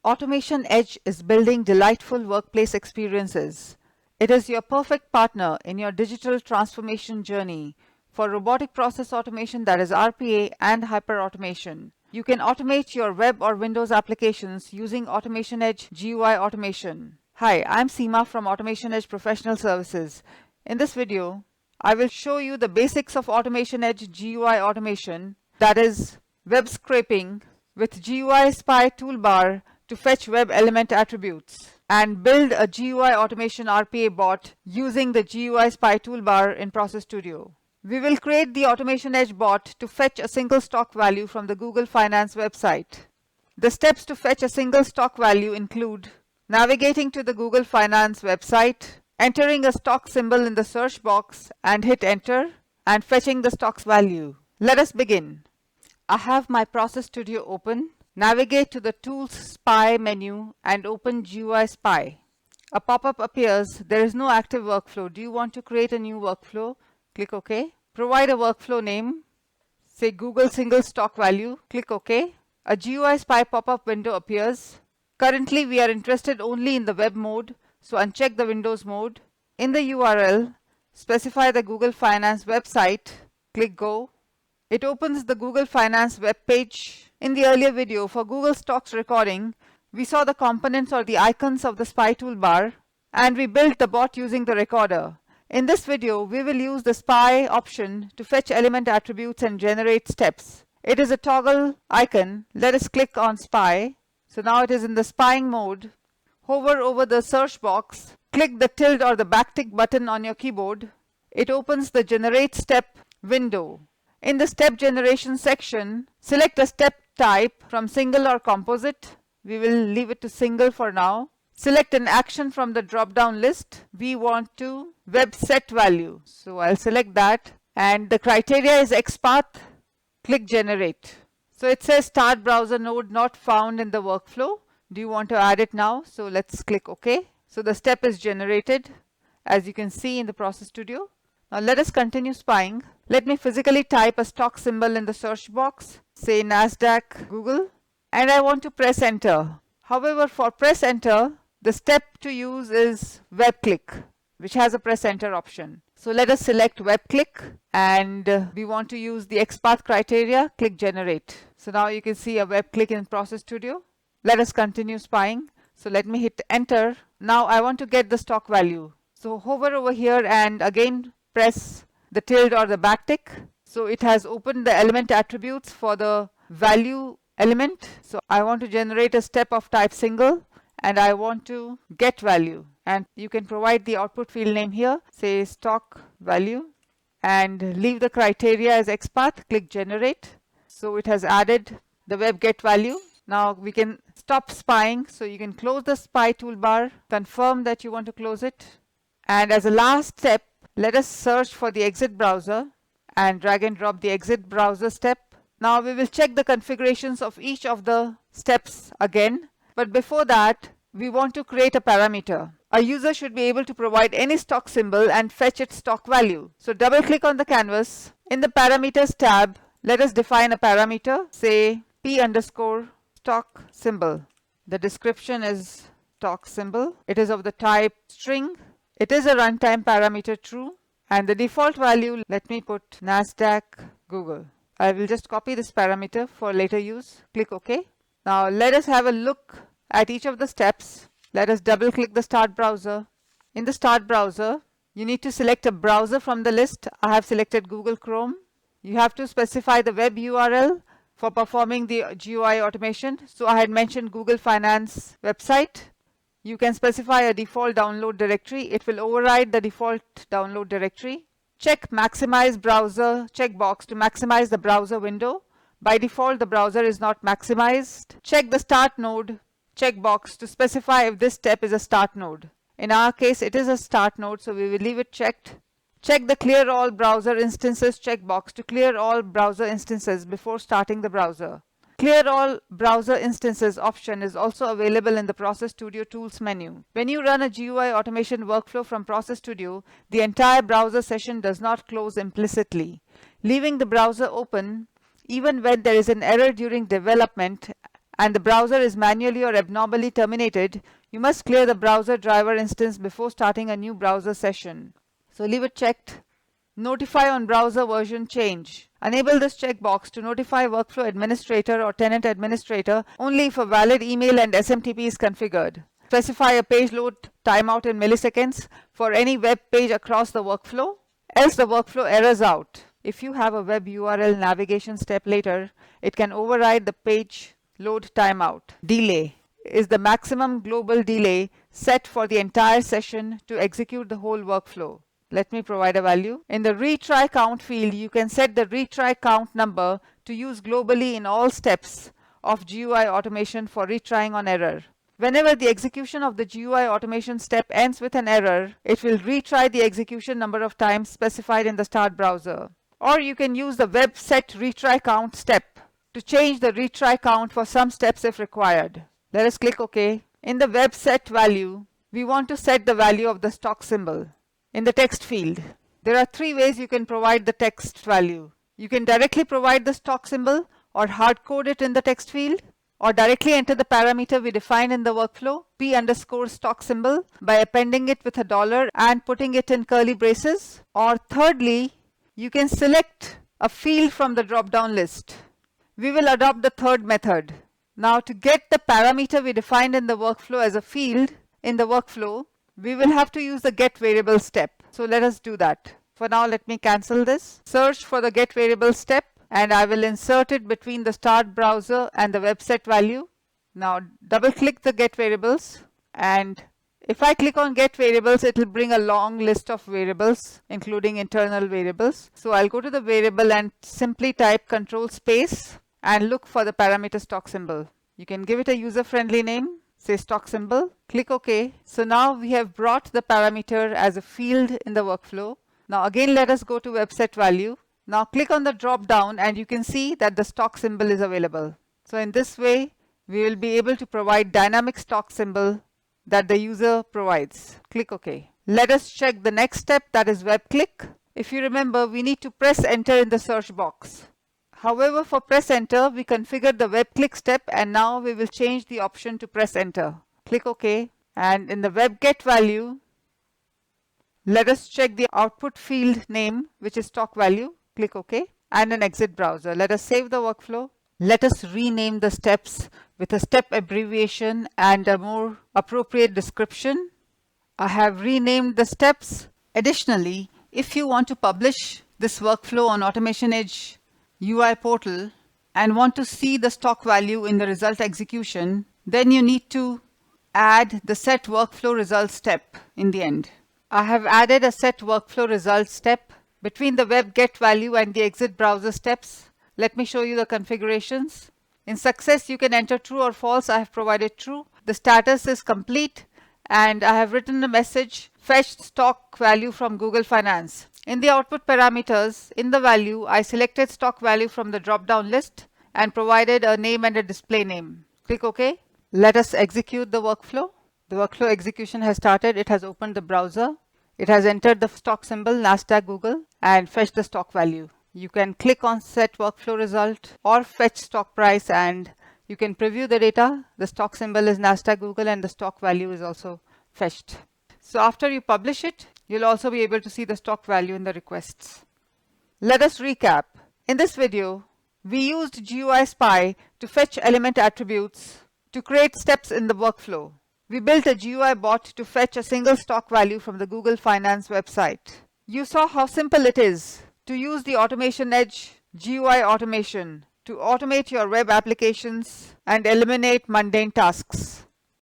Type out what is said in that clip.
AutomationEdge is building delightful workplace experiences. It is your perfect partner in your digital transformation journey for robotic process automation, that is RPA, and hyperautomation. You can automate your web or Windows applications using AutomationEdge GUI Automation. Hi, I'm Seema from AutomationEdge Professional Services. In this video, I will show you the basics of AutomationEdge GUI Automation, that is web scraping with GUI Spy toolbar to fetch web element attributes, and build a GUI automation RPA bot using the GUI Spy toolbar in Process Studio. We will create the AutomationEdge bot to fetch a single stock value from the Google Finance website. The steps to fetch a single stock value include navigating to the Google Finance website, entering a stock symbol in the search box and hit enter, and fetching the stock's value. Let us begin. I have my Process Studio open. Navigate to the Tools Spy menu and open GUI Spy. A pop-up appears. There is no active workflow. Do you want to create a new workflow? Click OK. Provide a workflow name. Say Google single stock value. Click OK. A GUI Spy pop-up window appears. Currently we are interested only in the web mode, so uncheck the Windows mode. In the URL, specify the Google Finance website. Click Go. It opens the Google Finance web page. In the earlier video for Google Stocks recording, we saw the components or the icons of the Spy toolbar, and we built the bot using the recorder. In this video, we will use the Spy option to fetch element attributes and generate steps. It is a toggle icon. Let us click on Spy. So now it is in the spying mode. Hover over the search box. Click the tilde or the backtick button on your keyboard. It opens the Generate Step window. In the step generation section, select a step type from single or composite. We will leave it to single for now. Select an action from the drop-down list. We want to web set value. So I'll select that. And the criteria is XPath. Click Generate. So it says Start Browser Node not found in the workflow. Do you want to add it now? So let's click OK. So the step is generated, as you can see in the Process Studio. Now let us continue spying. Let me physically type a stock symbol in the search box, say NASDAQ Google, and I want to press enter. However, for press enter, the step to use is web click, which has a press enter option. So let us select web click, and we want to use the XPath criteria. Click generate. So now you can see a web click in Process Studio. Let us continue spying. So let me hit enter. Now I want to get the stock value. So hover over here and again press the tilde or the backtick. So it has opened the element attributes for the value element. So I want to generate a step of type single, and I want to get value. And you can provide the output field name here, say stock value, and leave the criteria as XPath. Click generate. So it has added the web get value. Now we can stop spying. So you can close the Spy toolbar, confirm that you want to close it. And as a last step, let us search for the exit browser and drag and drop the exit browser step. Now we will check the configurations of each of the steps again. But before that, we want to create a parameter. A user should be able to provide any stock symbol and fetch its stock value. So double click on the canvas. In the parameters tab, let us define a parameter, say P underscore stock symbol. The description is stock symbol. It is of the type string. It is a runtime parameter true, and the default value, let me put NASDAQ Google. I will just copy this parameter for later use. Click OK. Now let us have a look at each of the steps. Let us double click the start browser. In the start browser, you need to select a browser from the list. I have selected Google Chrome. You have to specify the web URL for performing the GUI automation. So I had mentioned Google Finance website. You can specify a default download directory. It will override the default download directory. Check Maximize Browser checkbox to maximize the browser window. By default, the browser is not maximized. Check the Start Node checkbox to specify if this step is a start node. In our case, it is a start node, so we will leave it checked. Check the Clear All Browser Instances checkbox to clear all browser instances before starting the browser. Clear All Browser Instances option is also available in the Process Studio Tools menu. When you run a GUI automation workflow from Process Studio, the entire browser session does not close implicitly. Leaving the browser open even when there is an error during development and the browser is manually or abnormally terminated, you must clear the browser driver instance before starting a new browser session. So leave it checked. Notify on browser version change. Enable this checkbox to notify workflow administrator or tenant administrator only if a valid email and SMTP is configured. Specify a page load timeout in milliseconds for any web page across the workflow, else the workflow errors out. If you have a web URL navigation step later, it can override the page load timeout. Delay is the maximum global delay set for the entire session to execute the whole workflow. Let me provide a value. In the retry count field, you can set the retry count number to use globally in all steps of GUI automation for retrying on error. Whenever the execution of the GUI automation step ends with an error, it will retry the execution number of times specified in the start browser. Or you can use the web set retry count step to change the retry count for some steps if required. Let us click OK. In the web set value, we want to set the value of the stock symbol. In the text field, there are three ways you can provide the text value. You can directly provide the stock symbol or hard code it in the text field, or directly enter the parameter we defined in the workflow, p_stock symbol, by appending it with a dollar and putting it in curly braces. Or thirdly, you can select a field from the drop-down list. We will adopt the third method. Now, to get the parameter we defined in the workflow as a field in the workflow, we will have to use the get variable step. So let us do that. For now, let me cancel this. Search for the get variable step, and I will insert it between the start browser and the web set value. Now double click the get variables, and if I click on get variables, it will bring a long list of variables including internal variables. So I'll go to the variable and simply type control space and look for the parameter stock symbol. You can give it a user-friendly name, say stock symbol, click OK. So now we have brought the parameter as a field in the workflow. Now again, let us go to web set value. Now click on the drop down and you can see that the stock symbol is available. So in this way, we will be able to provide dynamic stock symbol that the user provides. Click OK. Let us check the next step, that is web click. If you remember, we need to press enter in the search box. However, for press enter, we configured the web click step, and now we will change the option to press enter. Click OK. And in the web get value, let us check the output field name, which is stock value. Click OK. And an exit browser. Let us save the workflow. Let us rename the steps with a step abbreviation and a more appropriate description. I have renamed the steps. Additionally, if you want to publish this workflow on AutomationEdge UI portal and want to see the stock value in the result execution, then you need to add the set workflow results step in the end. I have added a set workflow results step between the web get value and the exit browser steps. Let me show you the configurations. In success, you can enter true or false. I have provided true. The status is complete, and I have written a message, fetched stock value from Google Finance. In the output parameters, in the value, I selected stock value from the drop-down list and provided a name and a display name. Click OK. Let us execute the workflow. The workflow execution has started. It has opened the browser. It has entered the stock symbol, Nasdaq Google, and fetched the stock value. You can click on set workflow result or fetch stock price, and you can preview the data. The stock symbol is Nasdaq Google and the stock value is also fetched. So after you publish it, you'll also be able to see the stock value in the requests. Let us recap. In this video, we used GUI Spy to fetch element attributes to create steps in the workflow. We built a GUI bot to fetch a single stock value from the Google Finance website. You saw how simple it is to use the AutomationEdge GUI automation to automate your web applications and eliminate mundane tasks.